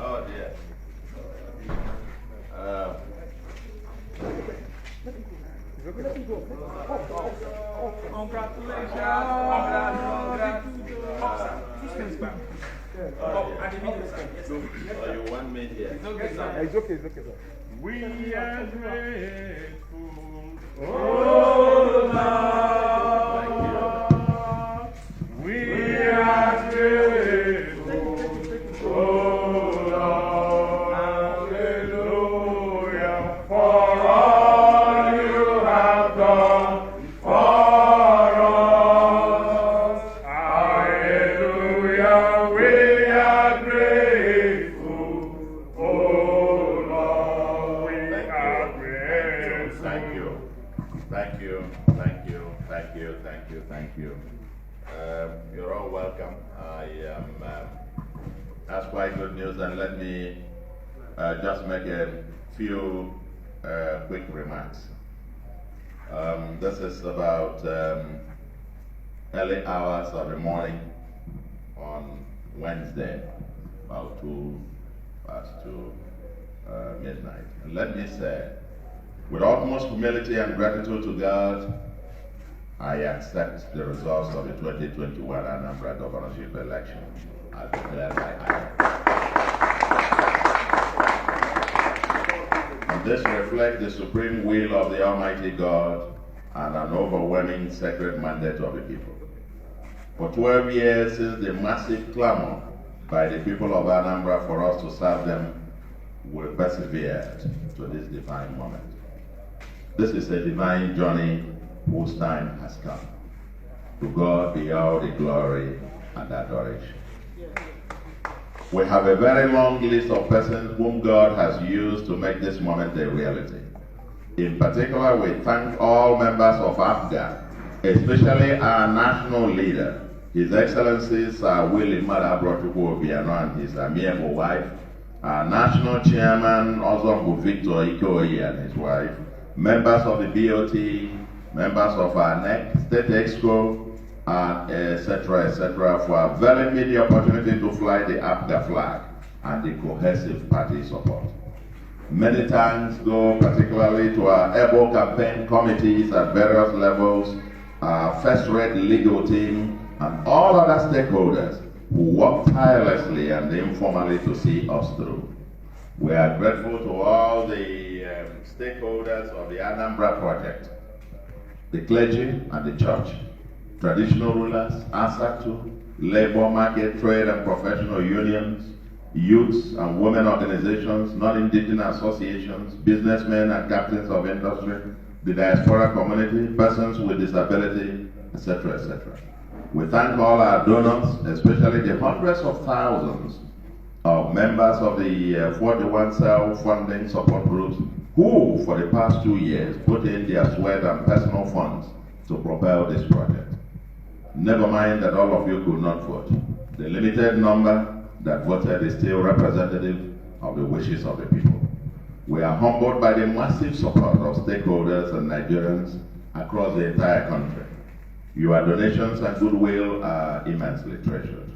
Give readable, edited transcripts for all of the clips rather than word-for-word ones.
Oh dear. Oh, you want me here? It's okay, sir. We are grateful. Oh, Lord. We are grateful. Oh, Lord. Hallelujah. For all you have done for us. Hallelujah. We are grateful. Oh, Lord. We are grateful. Thank you. Thank you. Thank you. Thank you. Thank you. Thank you. You're all welcome. That's quite good news, and let me just make a few quick remarks. This is about early hours of the morning on Wednesday, about 2 past 2 midnight. And let me say, with utmost humility and gratitude to God, I accept the results of the 2021 Anambra governorship election. I declare and this reflects the supreme will of the Almighty God and an overwhelming sacred mandate of the people. For 12 years since the massive clamor by the people of Anambra for us to serve them, we persevered to this divine moment. This is a divine journey whose time has come. To God be all the glory and adoration. We have a very long list of persons whom God has used to make this moment a reality. In particular, we thank all members of APGA, especially our national leader, His Excellency Sir Willie Madabrotukwu Obiano and his amiable wife, our national chairman, Ozombu Victor Ikoyi and his wife, members of the BOT, members of our NEC, State Exco, etc., for a very meaty opportunity to fly the APGA flag and the cohesive party support. Many thanks go particularly to our able campaign committees at various levels, our first-rate legal team, and all other stakeholders who work tirelessly and informally to see us through. We are grateful to all the stakeholders of the Anambra project, the clergy and the church, traditional rulers, ASATU, labor market, trade and professional unions, youths and women organizations, non-indigenous associations, businessmen and captains of industry, the diaspora community, persons with disability, etc., etc. We thank all our donors, especially the hundreds of thousands of members of the 41 cell funding support groups who, for the past 2 years, put in their sweat and personal funds to propel this project. Never mind that all of you could not vote. The limited number that voted is still representative of the wishes of the people. We are humbled by the massive support of stakeholders and Nigerians across the entire country. Your donations and goodwill are immensely treasured.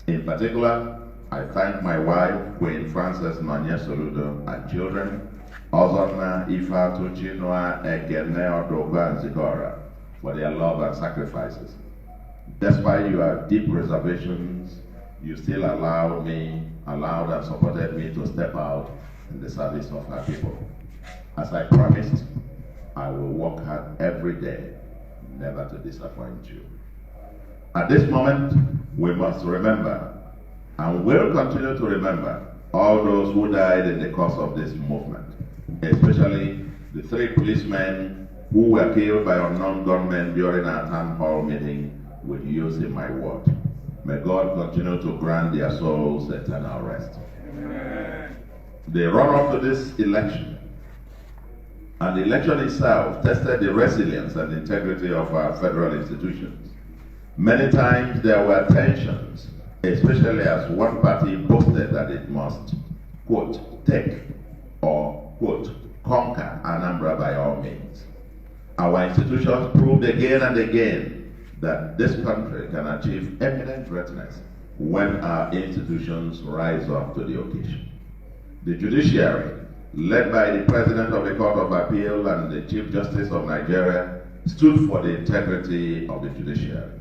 In particular, I thank my wife, Queen Frances Nonye Soludo, and children, Ozonna, Ifa, Tuchinua, Ekene, Odogba, and Zikora, for their love and sacrifices. Despite your deep reservations, you still allowed and supported me to step out in the service of our people. As I promised, I will work hard every day, never to disappoint you. At this moment, we must remember, and will continue to remember, all those who died in the course of this movement, especially the 3 policemen who were killed by unknown gunmen during our town hall meeting with youth in my ward. May God continue to grant their souls eternal rest. Amen. The run-up to this election And the election itself tested the resilience and integrity of our federal institutions. Many times there were tensions, especially as one party boasted that it must, quote, take or, quote, conquer Anambra by all means. Our institutions proved again and again that this country can achieve eminent greatness when our institutions rise up to the occasion. The judiciary, led by the President of the Court of Appeal and the Chief Justice of Nigeria, stood for the integrity of the judiciary.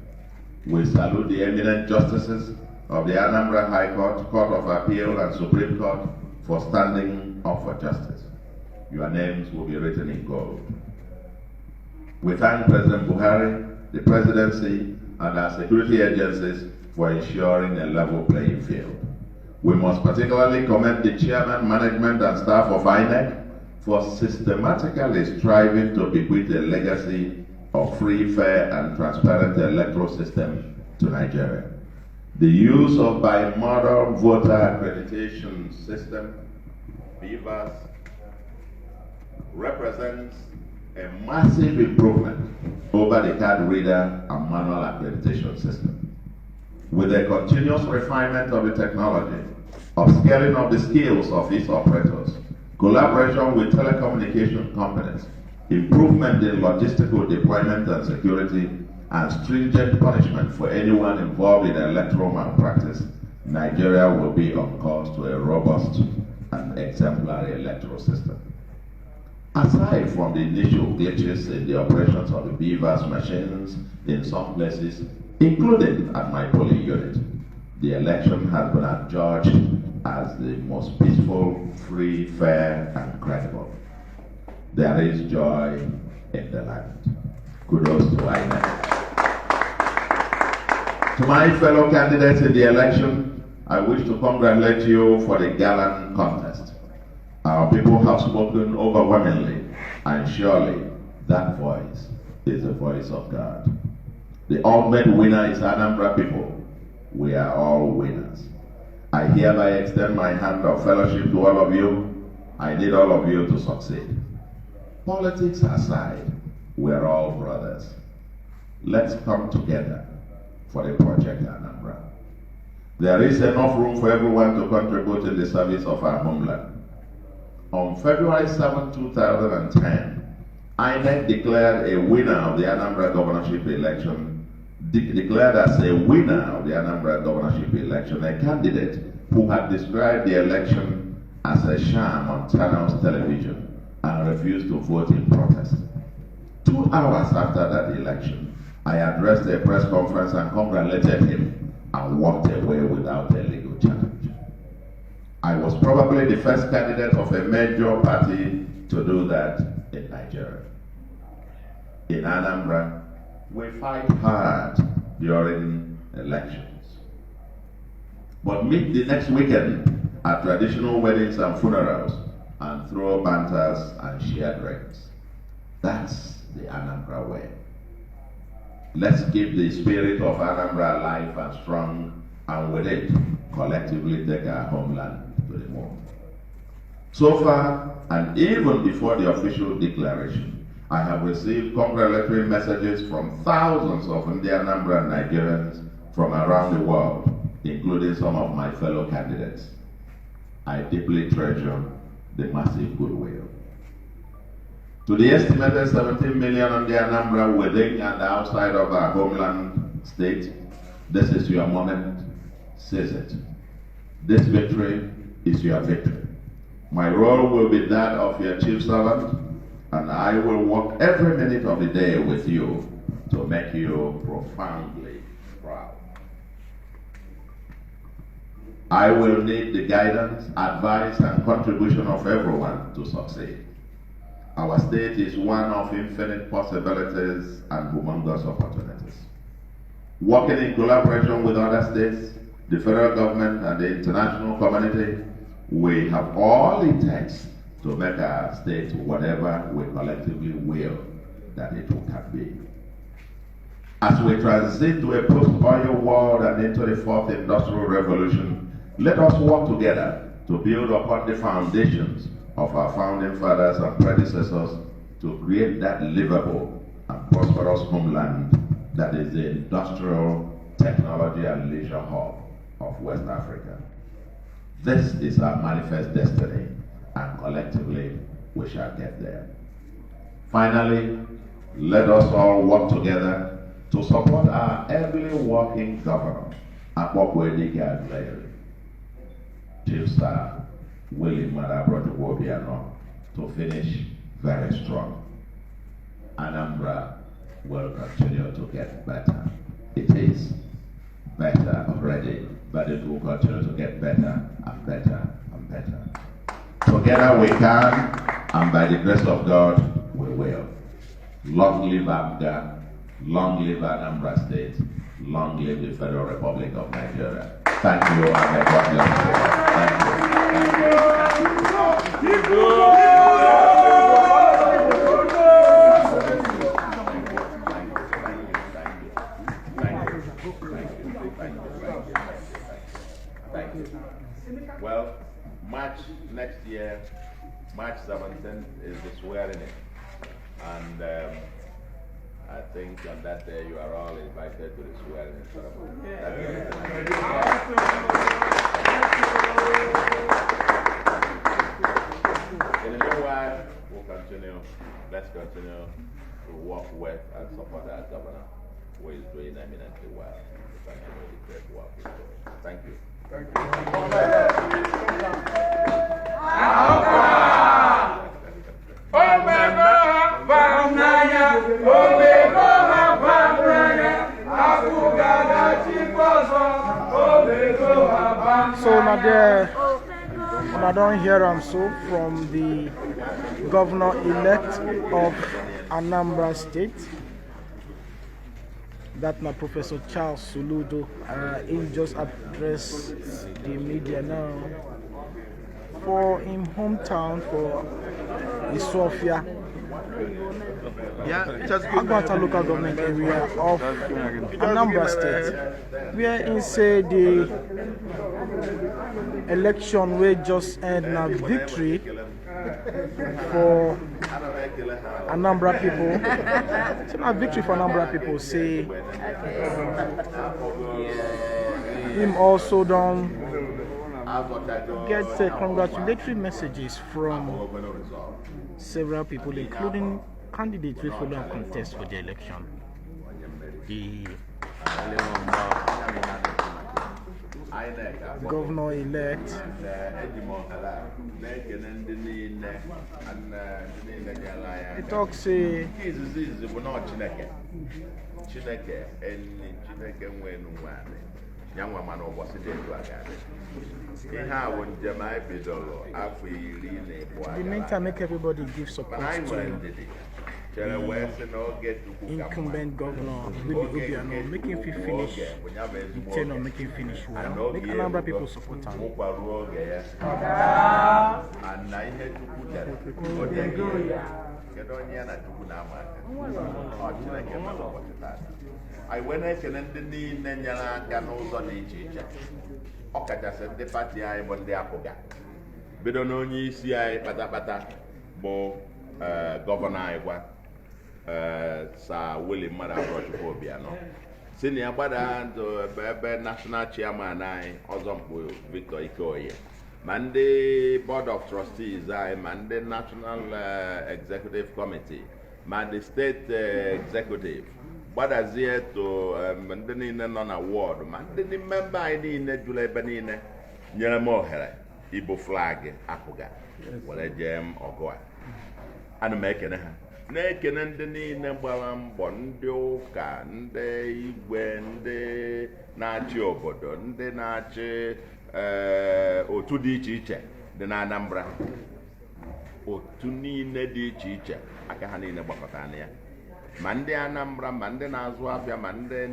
We salute the eminent justices of the Anambra High Court, Court of Appeal, and Supreme Court for standing up for justice. Your names will be written in gold. We thank President Buhari, the Presidency, and our security agencies for ensuring a level playing field. We must particularly commend the chairman, management, and staff of INEC for systematically striving to bequeath a legacy of free, fair, and transparent electoral system to Nigeria. The use of bimodal voter accreditation system, BVAS, represents a massive improvement over the card reader and manual accreditation system. With a continuous refinement of the technology, upscaling of the skills of its operators, collaboration with telecommunication companies, improvement in logistical deployment and security, and stringent punishment for anyone involved in electoral malpractice, Nigeria will be on course to a robust and exemplary electoral system. Aside from the initial glitches in the operations of the BVAS machines in some places, including at my polling unit, the election has been adjudged as the most peaceful, free, fair, and credible. There is joy in the land. Kudos to INEC. To my fellow candidates in the election, I wish to congratulate you for the gallant contest. Our people have spoken overwhelmingly, and surely that voice is the voice of God. The ultimate winner is Anambra people. We are all winners. I hereby extend my hand of fellowship to all of you. I need all of you to succeed. Politics aside, we're all brothers. Let's come together for the project Anambra. There is enough room for everyone to contribute in the service of our homeland. On February 7, 2010, INEC declared a winner of the Anambra governorship election, declared as a winner of the Anambra governorship election a candidate who had described the election as a sham on Channels television and refused to vote in protest. 2 hours after that election, I addressed a press conference and congratulated him and walked away without a legal challenge. I was probably the first candidate of a major party to do that in Nigeria. In Anambra, we fight hard during elections. But meet the next weekend at traditional weddings and funerals and throw banters and share drinks. That's the Anambra way. Let's keep the spirit of Anambra alive and strong, and with it, collectively take our homeland to the moon. So far, and even before the official declaration, I have received congratulatory messages from thousands of Anambra Nigerians from around the world, including some of my fellow candidates. I deeply treasure the massive goodwill. To the estimated 17 million Anambra within and outside of our homeland state, this is your moment. Seize it. This victory is your victory. My role will be that of your chief servant, and I will work every minute of the day with you to make you profoundly proud. I will need the guidance, advice, and contribution of everyone to succeed. Our state is one of infinite possibilities and humongous opportunities. Working in collaboration with other states, the federal government, and the international community, we have all it takes to make our state whatever we collectively will that it can be. As we transit to a post-oil world and into the fourth industrial revolution, let us work together to build upon the foundations of our founding fathers and predecessors to create that livable and prosperous homeland that is the industrial, technology, and leisure hub of West Africa. This is our manifest destiny, and collectively we shall get there. Finally, let us all work together to support our every working governor, Akpokwe Adlairi, Chief Sir Willie Madabrojuwobiano, to finish very strong. Anambra will continue to get better. It is better already, but it will continue to get better and better and better. Together we can, and by the grace of God, we will. Long live AMGA, long live Anambra State, long live the Federal Republic of Nigeria. Thank you, and may God bless you. Thank you. Well, March next year, March 17th is the swearing in. And I think on that day you are all invited to the swearing in ceremony. In a little while, we'll continue. Let's continue to work with and support our governor, who is doing eminently well. To continue the great work he's doing. Thank you. Thank you. So now there, when I don't hear so from the governor-elect of Anambra State, that now Professor Charles Soludo, he just addressed the media now for his hometown, for Isofia. Agwata local government area of Anambra State, where he said the election will just end now victory for Anambra people. So now victory for Anambra people, say him also don't get congratulatory messages from several people, including candidates who follow and contest for the election. The governor-elect he talks the meantime make everybody give support to incumbent governor Willie Obiano, make him finish the tenure, make him finish well, make Anambra people support him. I went and the knee, Nanyana, Ganos on each Okata said the party I want the Apoga. Bedononi, CI, Patapata, Bo, Governor Iwa, Sir Willie Madabrojuwobiano. Senior Bada, the National Chairman, I, Ozompo, Victor Ikoye. Monday Board of Trustees, I, Monday National Executive Committee, Monday State Executive. What is here to Mandani non award? Mandani member I need July Banine, Yanamohere, Ibo flag, Apoga, what a gem or goa. And making a naked and the Nabalam Bondoka, and they went the Nacho Bodon, the Nache or to the chicha, the Nanambra, or to Nina chicha, Akahanina Bacatania. Mande Anambra, Mande Nazwabia, Mande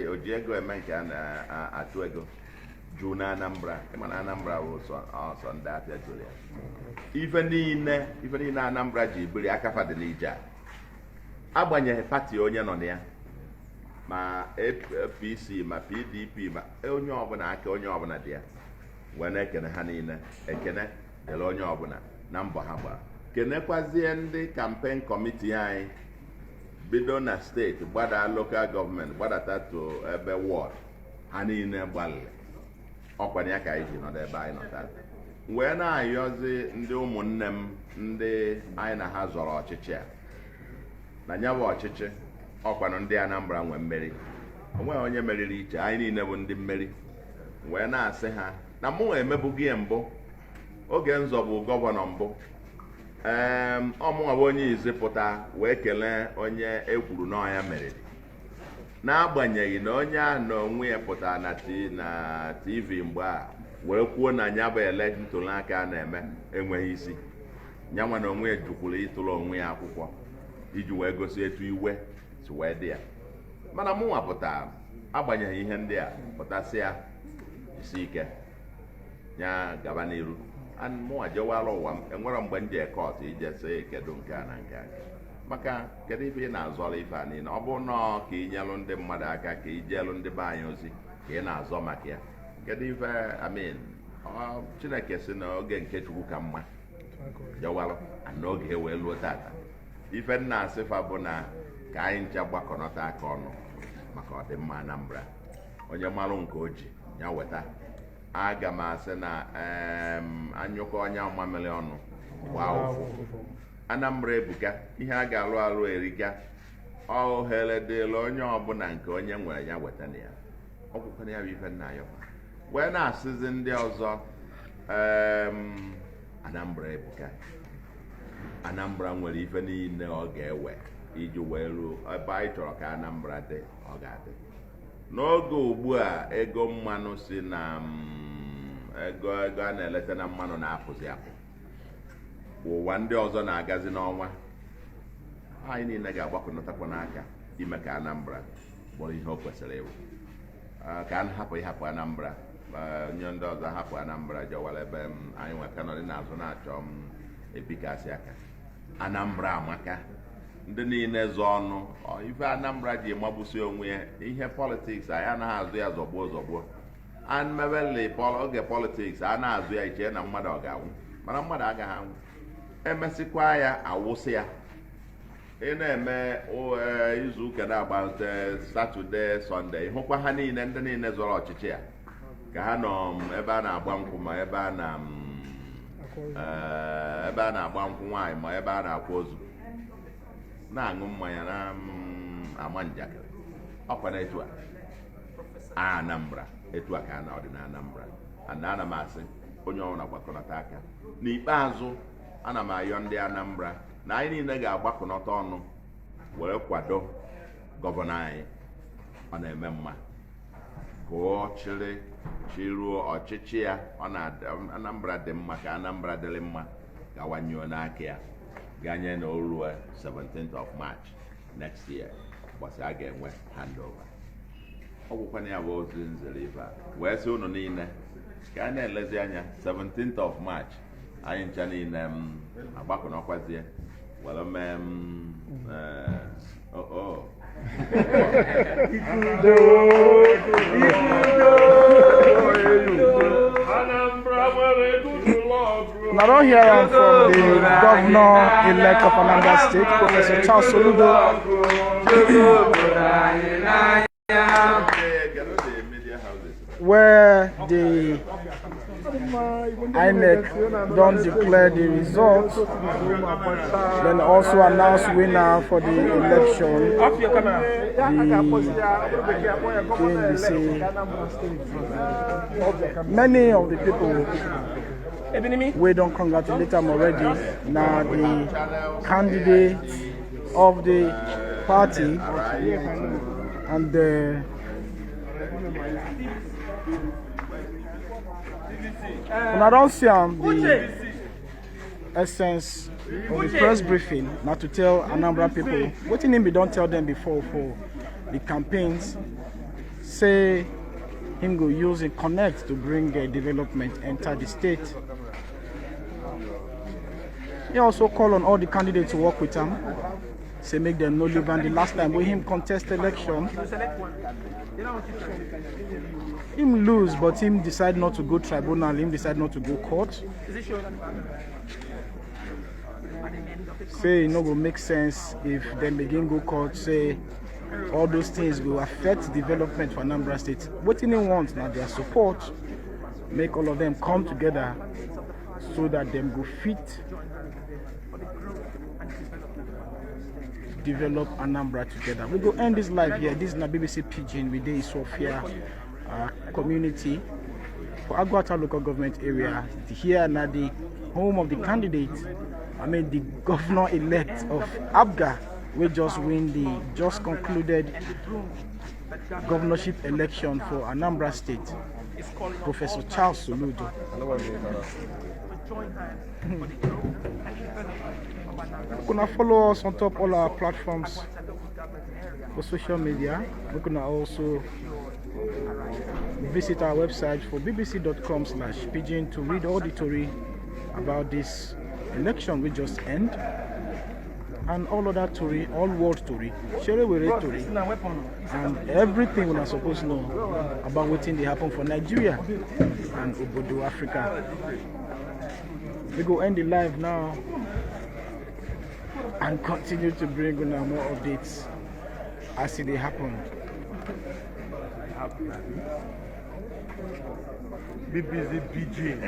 Ojiego American Atuego, Juna Anambra, Anambra was on that Julia. Even in Anambra, Jibuli Akafa de Lija. Abanya party onion on there. Ma PC, ma PDP, ma Onyobana, Onyobana dear. When I can Hanina, a can, Elonyobana, number Hamba. kenekwazie ndị campaign committee anyị bido na steeti gbada local government gbadata to ebe ward ha niile gbalịrị ọkwanye ya ka anyị ji nọdụ ebe anyị nọtara wee na-ayọzi ndị ụmụnne m ndị anyị na ha zọrọ ọchịchị a na ya bụ ọchịchị ọkwanụ ndị Anambra nwe mmeri onweghị onye meriri iche anyị niile bụ ndị mmeri wee na-asị ha na mụ emebughị ya mbụ oge nzọ bụ gọvanọ mbụ ọmụnwa bụ onye izipụta wee kelee onye ekwuru na ọnya meriri n'agbanyeghị na onye ahụ na onwe ya pụtara na TV mgbe a wee kwuo na ya bụ ntuli aka a na-eme enweghị isi nyanwa na onwe ya jukwuru ịtụrụ onwe ya akwụkwọ iji wee gosi etu iwe si wee dị ya mana mụnwa pụtara agbanyeghị ihe ndị a pụtasịa isi ike ya gaba n'iru mụnwa jewara ụwa m enwere mgbe m ji ekọt ije sị kedu nke a na nke a maka kedu ife ị na-azọrọ ife a niile ọ bụ nọọ ka ị nyelụ ndị mmadụ aka ka ị jeelụ ndị be anyị ozi ka ị na-azọ maka ya kedu ife amin Chineke si na oge nke Chukwu ka mma jewalụ n'oge wee luo tata ife nna asịfa bụ na ka anyị ncha gbakọnọta aka ọnụ maka ọdịmma Anambra onye malụ nke o ji ya weta aga m asị na anyụkọ onye ọmamịrị ọnụ gbaa ụfụ Anambra ebuka ihe a ga-alụ alụ erika ohere dịla onye ọbụla nke onye nwere ya weta na ya ọkwụkwọ ya bụ ife nna ya wee na-asịzi ndị ọzọ Anambra ebuka Anambra nwere ife niile ọ ga-ewe iji wee ruo ebe anyị chọrọ ka Anambra dị ọ ga-adị n'oge ugbu a ego mmanụ si na ego a na-eleta na mmanụ na-apụzi apụ ụwa ndị ọzọ na-agazi n'ọnwa anyị niile ga-agbakọnọtakwa n'aka ime ka Anambra bụrụ ihe o kwesịrị ịbụ ka a hapụ ịhapụ Anambra onye ndị ọzọ hapụ Anambra jewara ebe anyị nweka nọdị n'azụ na-achọ ebikasị aka Anambra amaka ndị niile zọ ọnụ ife Anambra ji magbusi onwe ya ihe politiks anyị anaghị azụ ya zọgbuo anmebeli oge politiks a na-azụ ya iche na mmadụ ọ ga-anwụ mana mmadụ agaghị anwụ emesịkwa ya awụsị ya ị na-eme izu ụka na-agbate Satọde Sọnde hụkwa ha niile ndị niile zọrọ ọchịchị ya ka ha nọ ebe a na-agba nkwụ ma ebe a na-agba nkwụ nwaanyị ma ebe a na-akwa ozu na-aṅụ mmanya na-ama njakịrị ọkwa na etu a Anambra etu a ka a na ọdị na Anambra ana m asị onye ọbụla gbakọnata aka n'ikpeazụ ana m ayọ ndị Anambra na anyị niile ga-agbakọnata ọnụ were kwado gọvanọ anyị ọ na-eme mma gụọ chiruo ọchịchị ya Anambra dị mma ka Anambra dịrị mma gawanyuo n'aka ya ganye na o ruo 17th of March next year ụbọchị a ga-enwe handover ọgwụkwana ya bụ ozi nzere ife a wee sị unu niile ka a na-elezi anya 17th of March anyị ncha niile agbakọnọkwazie were mee Now don't hear from the governor-elect of Anambra State, Professor Charles Soludo. Where the INEC don't declare the results, then also announce winner for the election. Many of the people we don't congratulate them already. Now the candidates of the party and the when I don't see the essence of the press briefing, not to tell Anambra people what in him we don't tell them before for the campaigns, say him go use and connect to bring development enter the state. He also call on all the candidates to work with him, say make them no live. And the last time we him contest election, him lose, but him decide not to go tribunal, him decide not to go court. say no go make sense if them begin go court, say all those things will affect development for Anambra State. What they want now their support, make all of them come together so that them go fit develop Anambra together. We go end this live here. This is na BBC Pidgin. We dey Sophia community for Agwata local government area. Here na the home of the candidate, the governor-elect of Abga, we just win the just concluded governorship election for Anambra State, Professor Charles Soludo. You can follow us on top all our platforms for social media. You can also visit our website for bbc.com/pidgin to read all the story about this election we just end, and all other story, all world story, share with story, and everything we are supposed to know about what they happen for Nigeria and Obodo Africa. We go end the live now and continue to bring on more updates as they happen. BBC Pidgin.